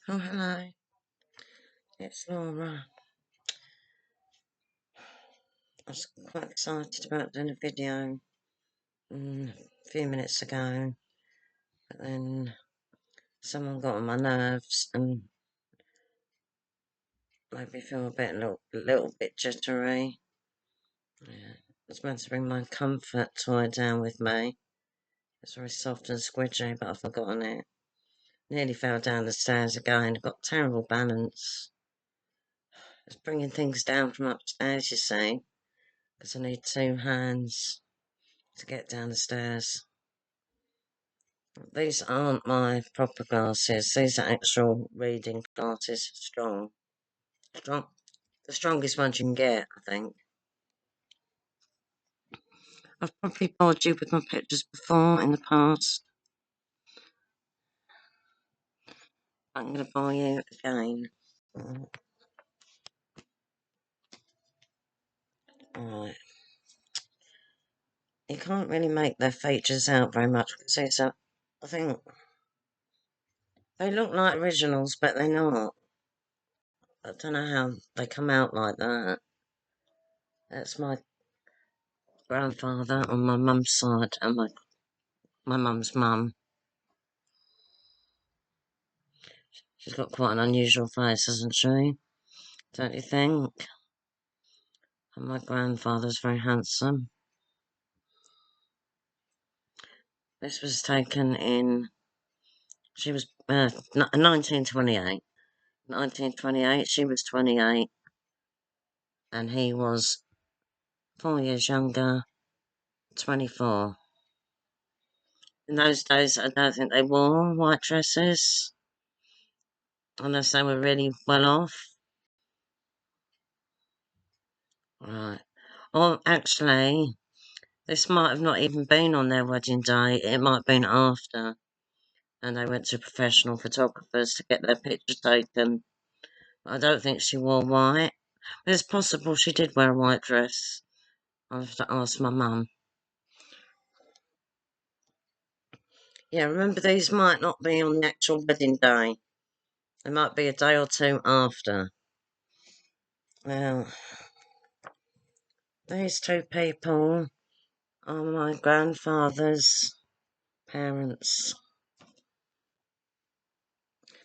Oh, hello. It's Laura. I was quite excited about doing a video a few minutes ago, but then someone got on my nerves and made me feel a little bit jittery. Yeah. I was meant to bring my comfort toy down with me. It's very soft and squidgy, but I've forgotten it. Nearly fell down the stairs again. Got terrible balance. It's bringing things down from upstairs, you see, because I need two hands to get down the stairs. These aren't my proper glasses. These are actual reading glasses. Strong. Strong. The strongest ones you can get, I think. I've probably bored you with my pictures before in the past. I'm going to bore you again. Alright. You can't really make their features out very much because I think they look like originals, but they're not. I don't know how they come out like that. That's my grandfather on my mum's side and my mum's mum. She's got quite an unusual face, hasn't she? Don't you think? And my grandfather's very handsome. This was taken in, she was 1928. 1928, she was 28, and he was 4 years younger, 24. In those days, I don't think they wore white dresses, unless they were really well off. Right. Or actually, this might have not even been on their wedding day, it might have been after. And they went to professional photographers to get their picture taken. I don't think she wore white. But it's possible she did wear a white dress. I'll have to ask my mum. Yeah, remember these might not be on the actual wedding day. They might be a day or two after. Well, these two people are my grandfather's parents.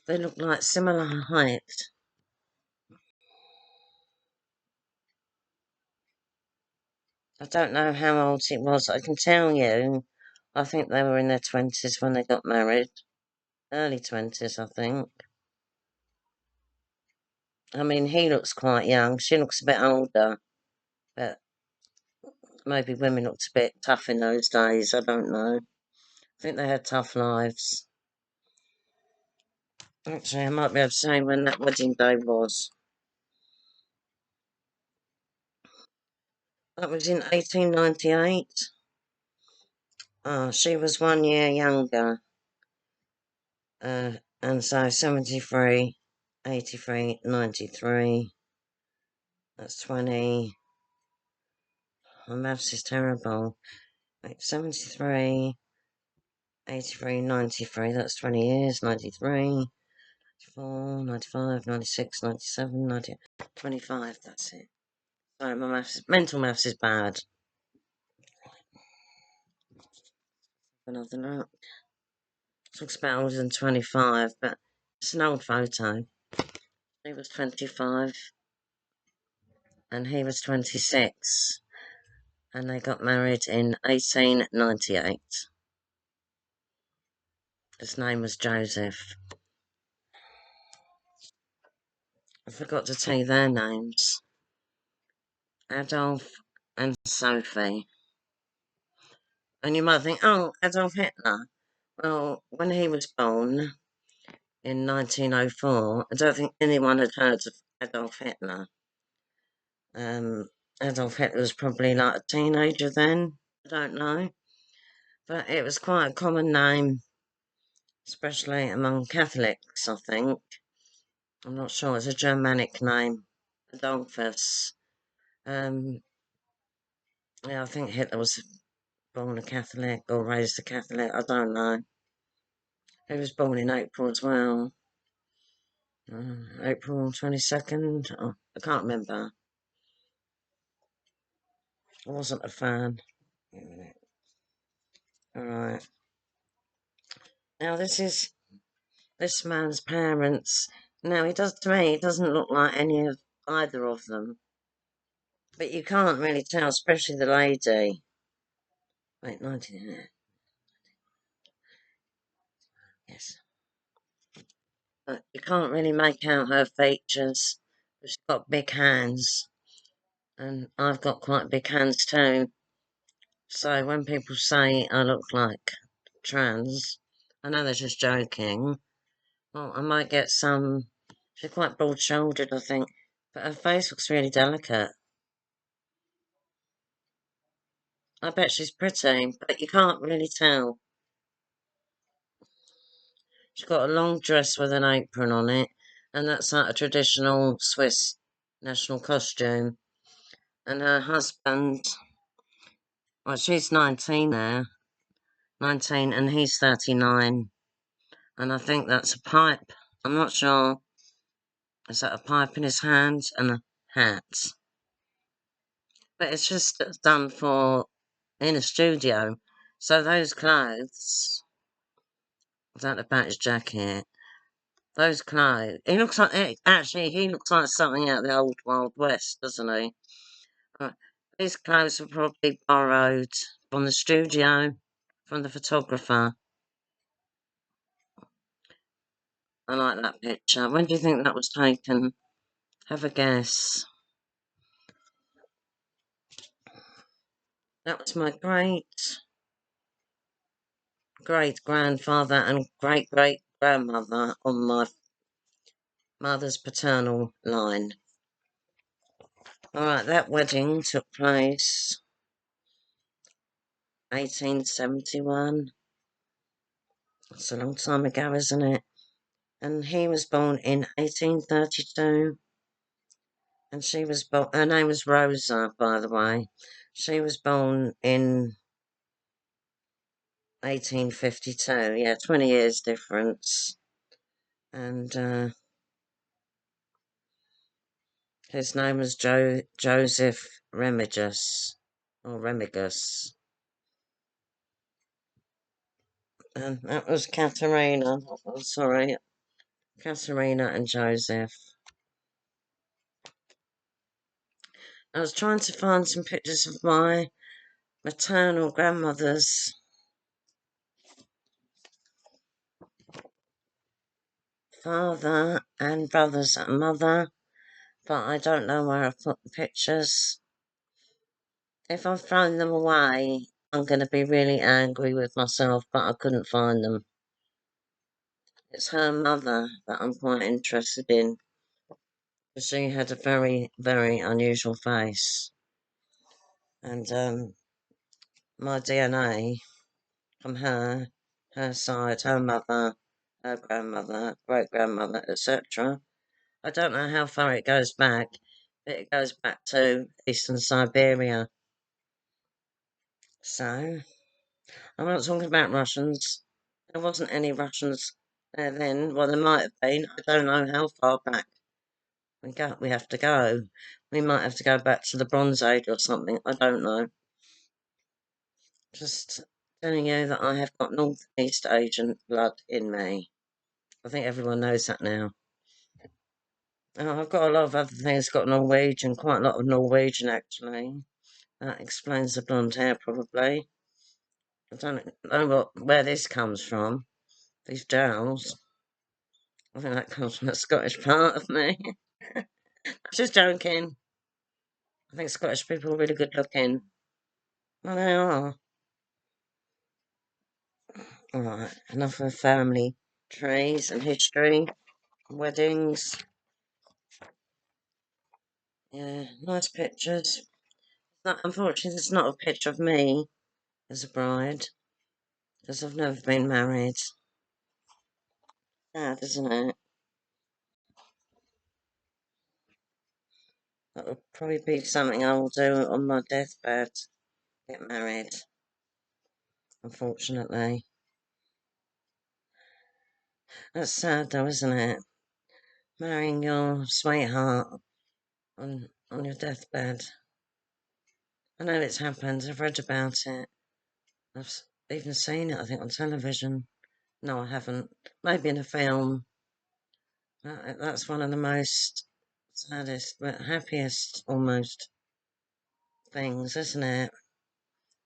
They look like similar height. I don't know how old it was. I can tell you, I think they were in their 20s when they got married. Early 20s, I think. I mean, he looks quite young. She looks a bit older. But maybe women looked a bit tough in those days. I don't know. I think they had tough lives. Actually, I might be able to say when that wedding day was. That was in 1898. She was 1 year younger. And so 73, 83, 93. That's 20. My maths is terrible. 73, 83, 93. That's 20 years. 93. 94, 95, 96, 97, 90, 25, that's it. Sorry, my mental maths is bad. Another look. Looks about older than 25, but it's an old photo. He was 25, and he was 26, and they got married in 1898. His name was Joseph. I forgot to tell you their names. Adolf and Sophie. And you might think, oh, Adolf Hitler. Well, when he was born in 1904, I don't think anyone had heard of Adolf Hitler. Adolf Hitler was probably like a teenager then. I don't know. But it was quite a common name, especially among Catholics, I think. I'm not sure. It's a Germanic name. Adolphus. Um, yeah, I think Hitler was born a Catholic or raised a Catholic. I don't know. He was born in April as well. April 22nd. Oh, I can't remember. I wasn't a fan. Wait a minute. Alright. Now this man's parents. Now to me, he doesn't look like any of either of them. But you can't really tell, especially the lady. Wait, 19. Yes. But you can't really make out her features. She's got big hands. And I've got quite big hands too. So when people say I look like trans, I know they're just joking. Well, I might get some. She's quite broad shouldered, I think. But her face looks really delicate. I bet she's pretty, but you can't really tell. She's got a long dress with an apron on it, and that's like a traditional Swiss national costume. And her husband, well, she's 19 there, 19, and he's 39. And I think that's a pipe. I'm not sure. Is that a pipe in his hand and a hat? But it's just done for in a studio. So those clothes, I don't know about his jacket. Those clothes, actually, he looks like something out of the old Wild West, doesn't he? These clothes were probably borrowed from the studio, from the photographer. I like that picture. When do you think that was taken? Have a guess. That was my great grandfather and great grandmother on my mother's paternal line. Alright, that wedding took place 1871. That's a long time ago, isn't it? And he was born in 1832. And she was born, her name was Rosa, by the way. She was born in 1852. Yeah, 20 years difference. And his name was Joseph Remigus, or Remigus. And that was Katerina. Oh, sorry, Katerina and Joseph. I was trying to find some pictures of my maternal grandmother's father and brothers and mother, but I don't know where I put the pictures. If I've thrown them away, I'm going to be really angry with myself, but I couldn't find them. It's her mother that I'm quite interested in. She had a very, very unusual face. And my DNA from her side, her mother, her grandmother, great grandmother, etc. I don't know how far it goes back, but it goes back to eastern Siberia. So, I'm not talking about Russians. There wasn't any Russians there then. Well, there might have been. I don't know how far back we have to go. We might have to go back to the Bronze Age or something. I don't know. Just telling you that I have got Northeast Asian blood in me. I think everyone knows that now. I've got a lot of other things. Got Norwegian, quite a lot of Norwegian actually. That explains the blonde hair, probably. I don't know where this comes from. These jowls. I think that comes from the Scottish part of me. I'm just joking. I think Scottish people are really good looking. Well, they are. Alright, enough of family trees and history, weddings. Yeah, nice pictures. Unfortunately, there's not a picture of me as a bride, because I've never been married. Sad, isn't it? That would probably be something I will do on my deathbed. Get married, unfortunately. That's sad though, isn't it? marrying your sweetheart on your deathbed. I know it's happened. I've read about it. I've even seen it, I think, on television. No, I haven't. Maybe in a film. That's one of the most saddest, but happiest almost things, isn't it?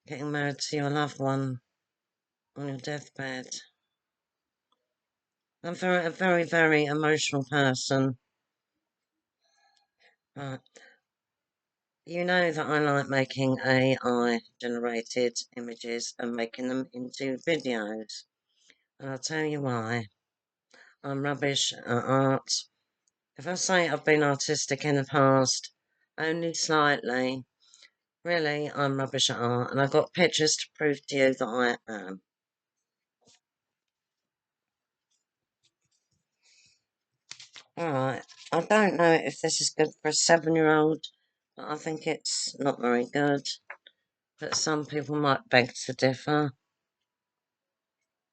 Getting married to your loved one on your deathbed. I'm a very, very emotional person. But you know that I like making AI generated images and making them into videos. And I'll tell you why. I'm rubbish at art. If I say I've been artistic in the past, only slightly, really, I'm rubbish at art. And I've got pictures to prove to you that I am. Alright, I don't know if this is good for a 7-year-old, but I think it's not very good. But some people might beg to differ.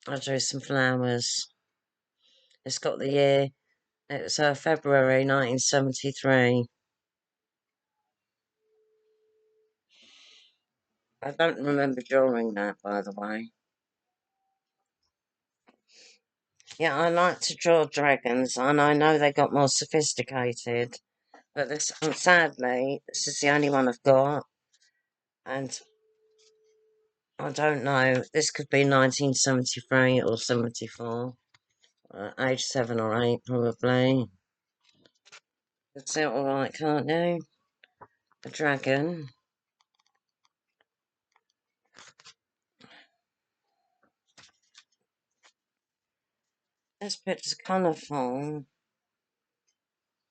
I drew some flowers. It's got the year. It's February 1973. I don't remember drawing that, by the way. Yeah, I like to draw dragons, and I know they got more sophisticated. But this, sadly, this is the only one I've got. And I don't know. This could be 1973 or 74. Age 7 or 8, probably. It's it alright, can't you? A dragon. This picture's colourful.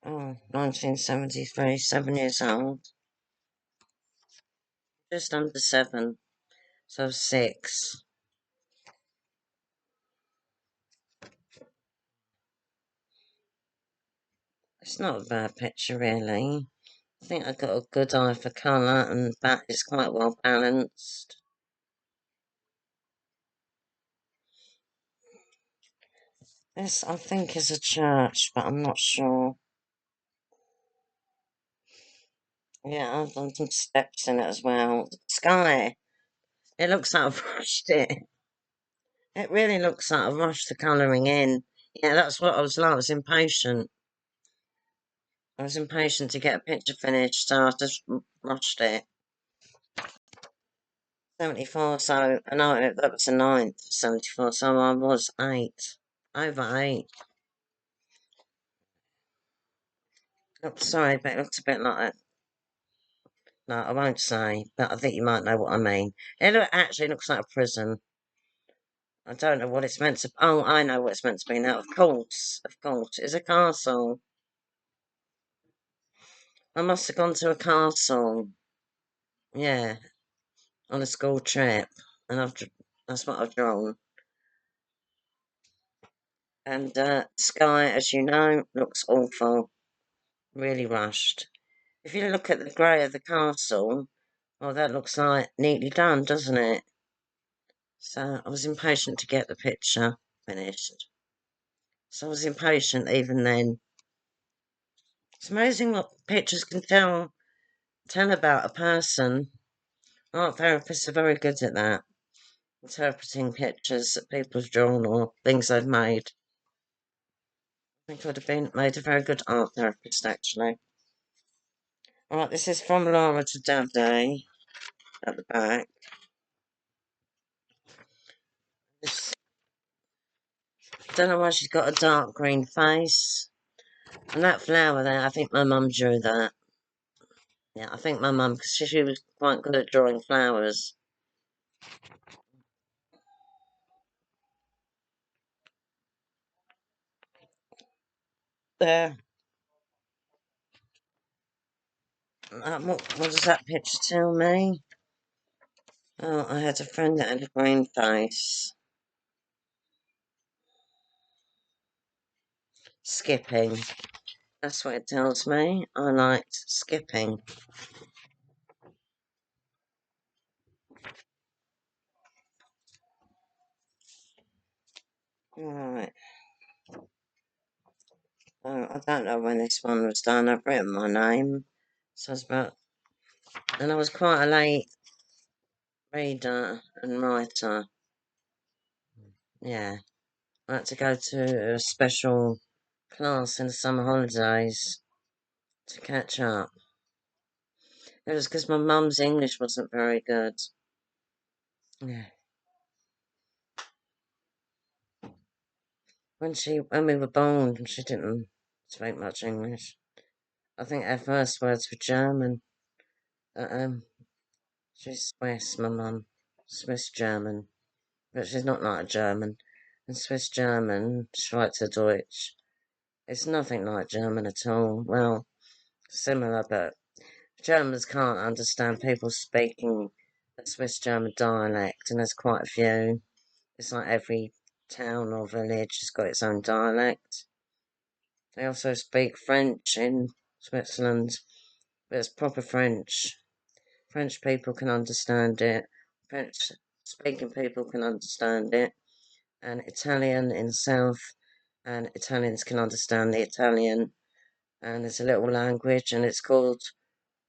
Oh, 1973, 7 years old. Just under 7, so 6. It's not a bad picture, really. I think I've got a good eye for colour, and that is quite well balanced. This, I think, is a church, but I'm not sure. Yeah, I've done some steps in it as well. The sky. It looks like I've rushed it. It really looks like I've rushed the colouring in. Yeah, that's what I was like. I was impatient. I was impatient to get a picture finished, so I just rushed it. 74, so I know that was the 9th, 74, so I was 8. Over 8. Oh, sorry, but it looks a bit like a... No, I won't say, but I think you might know what I mean. Actually looks like a prison. I don't know what it's meant to... Oh, I know what it's meant to be now. Of course, of course. It's a castle. I must have gone to a castle. Yeah, on a school trip. And that's what I've drawn. And sky, as you know, looks awful. Really rushed. If you look at the grey of the castle, well, that looks like neatly done, doesn't it? So I was impatient to get the picture finished. So I was impatient even then. It's amazing what pictures can tell about a person. Art therapists are very good at that, interpreting pictures that people have drawn or things they've made. I think I would have been made a very good art therapist, actually. Right, this is from Laura to Davide at the back. Don't know why she's got a dark green face. And that flower there, I think my mum drew that. Yeah, I think my mum, because she was quite good at drawing flowers. There. What does that picture tell me? Oh, I had a friend that had a green face. Skipping. That's what it tells me. I liked skipping. Alright. I don't know when this one was done. I've written my name. So it's about, and I was quite a late reader and writer. Yeah. I had to go to a special class in the summer holidays to catch up. It was because my mum's English wasn't very good. Yeah. When we were born, she didn't speak much English. I think her first words were German. Um, she's Swiss, my mum. Swiss German. But she's not like a German. And Swiss German, Schweizerdeutsch, it's nothing like German at all. Well, similar, but Germans can't understand people speaking a Swiss German dialect, and there's quite a few. It's like every town or village has got its own dialect. They also speak French in Switzerland, but it's proper French. French people can understand it. French speaking people can understand it. And Italian in the south, and Italians can understand the Italian. And it's a little language, and it's called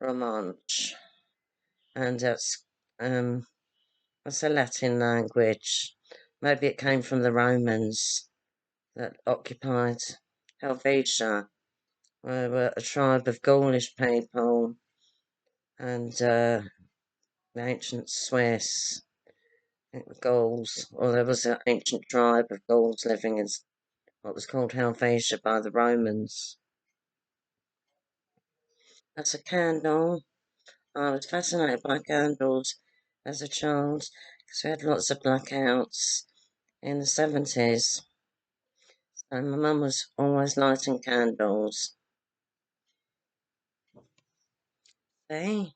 Romanche. And it's a Latin language. Maybe it came from the Romans that occupied Helvetia. They were a tribe of Gaulish people, and the ancient Swiss, I think the Gauls, or there was an ancient tribe of Gauls living in what was called Helvetia by the Romans. That's a candle. I was fascinated by candles as a child because we had lots of blackouts in the 70s. And my mum was always lighting candles. See?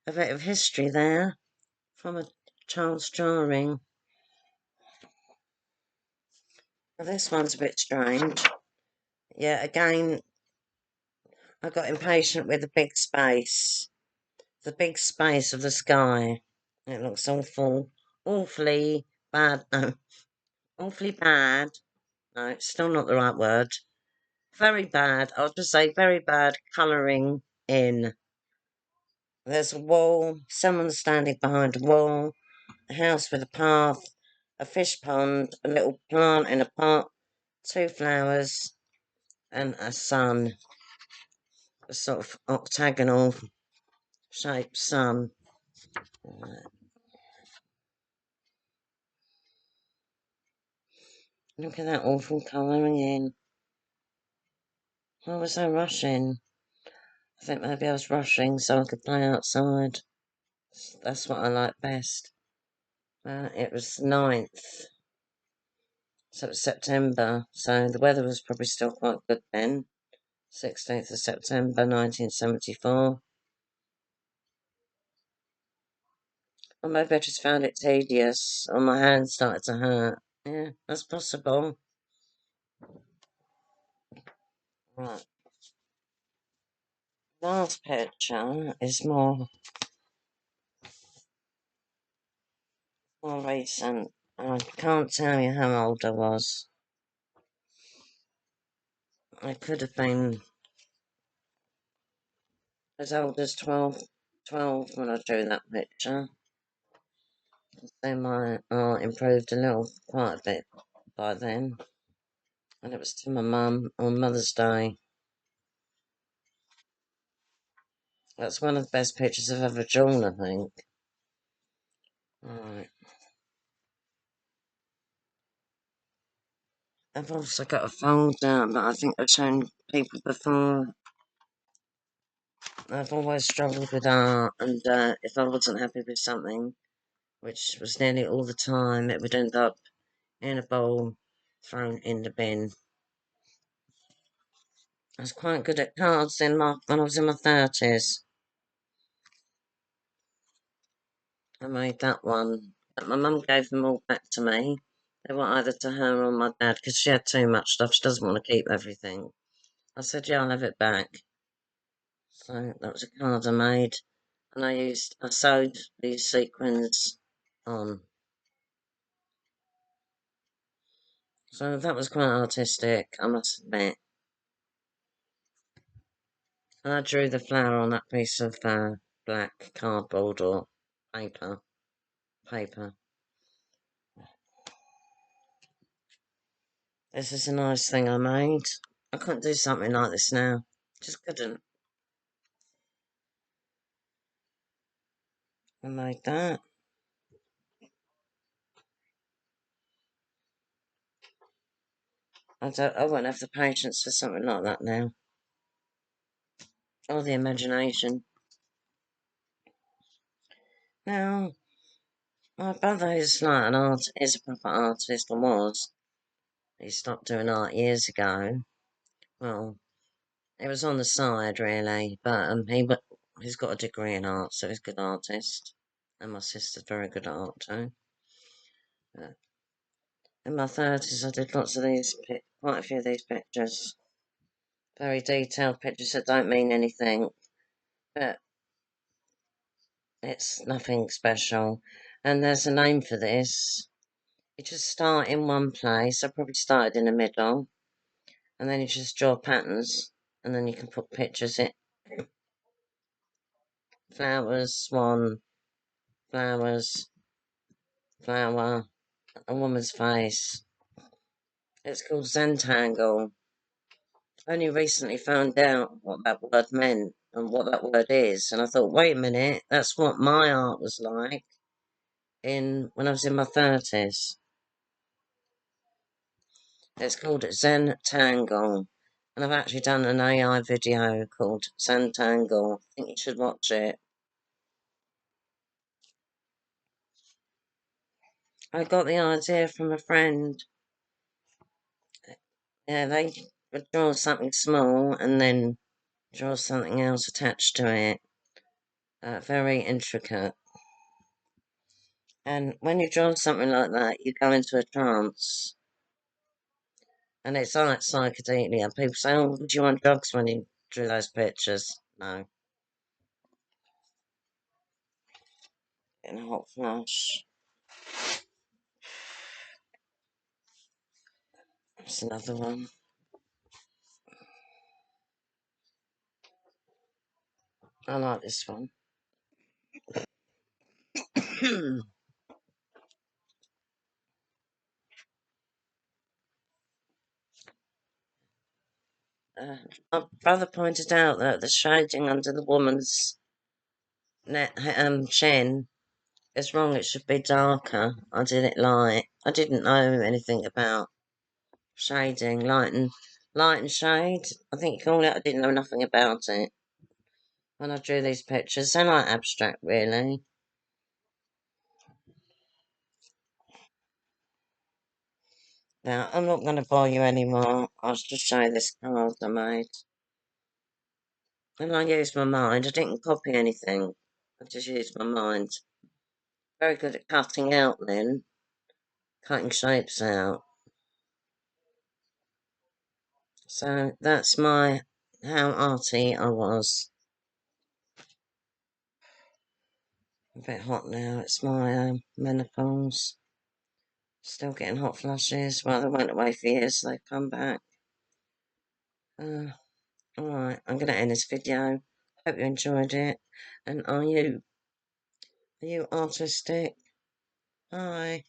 A bit of history there from a child's drawing. Well, this one's a bit strange. Yeah, again, I got impatient with the big space. The big space of the sky. It looks awfully bad. No, awfully bad. No, it's still not the right word. Very bad. I was to say very bad colouring in. There's a wall, someone's standing behind a wall, a house with a path, a fish pond, a little plant in a pot, two flowers, and a sun. A sort of octagonal shaped sun. Look at that awful colouring in. Why was I rushing? I think maybe I was rushing so I could play outside. That's what I like best. It was 9th, so it was September, so the weather was probably still quite good then. 16th of September 1974. Or maybe I just found it tedious, or my hands started to hurt. Yeah, that's possible. Right. Last picture is more recent. I can't tell you how old I was. I could have been as old as 12 when I drew that picture. They might improved a little, quite a bit by then. And it was to my mum on Mother's Day. That's one of the best pictures I've ever drawn, I think. Right. I've also got a folder that I think I've shown people before. I've always struggled with art, and if I wasn't happy with something, which was nearly all the time, it would end up in a bowl, thrown in the bin. I was quite good at cards when I was in my 30s. I made that one, but my mum gave them all back to me. They were either to her or my dad because she had too much stuff. She doesn't want to keep everything. I said, yeah, I'll have it back. So that was a card I made, and I sewed these sequins on. So that was quite artistic, I must admit. And I drew the flower on that piece of black cardboard or paper. This is a nice thing I made. I couldn't do something like this now. Just couldn't. I made that. I won't have the patience for something like that now. Or the imagination. Now, my brother is like is a proper artist, or was. He stopped doing art years ago. Well, it was on the side, really, but he's got a degree in art, so he's a good artist. And my sister's very good at art, too. In my 30s, I did lots of these, quite a few of these pictures. Very detailed pictures that don't mean anything, but it's nothing special. And there's a name for this. You just start in one place. I probably started in the middle, and then you just draw patterns, and then you can put pictures in. Flowers, swan, flowers, flower, a woman's face. It's called Zentangle. Only recently found out what that word meant and what that word is, and I thought, wait a minute, that's what my art was like when I was in my 30s. It's called Zentangle, and I've actually done an AI video called Zentangle. I think you should watch it. I got the idea from a friend. Yeah, they would draw something small and then draw something else attached to it. Very intricate. And when you draw something like that, you go into a trance. And it's like psychedelia. People say, oh, do you want drugs when you drew those pictures? No. Getting a hot flush. That's another one. I like this one. My brother pointed out that the shading under the woman's chin is wrong. It should be darker. I did it light. I didn't know anything about shading, light and shade. I think you call it. I didn't know nothing about it when I drew these pictures. They're like abstract, really. Now, I'm not going to bore you anymore. I'll just show you this card I made. And I used my mind. I didn't copy anything. I just used my mind. Very good at cutting out then. Cutting shapes out. So that's how arty I was. A bit hot now. It's my menopause. Still getting hot flushes. Well, they went away for years. They've come back. Alright, I'm going to end this video. Hope you enjoyed it. And are you artistic? Bye.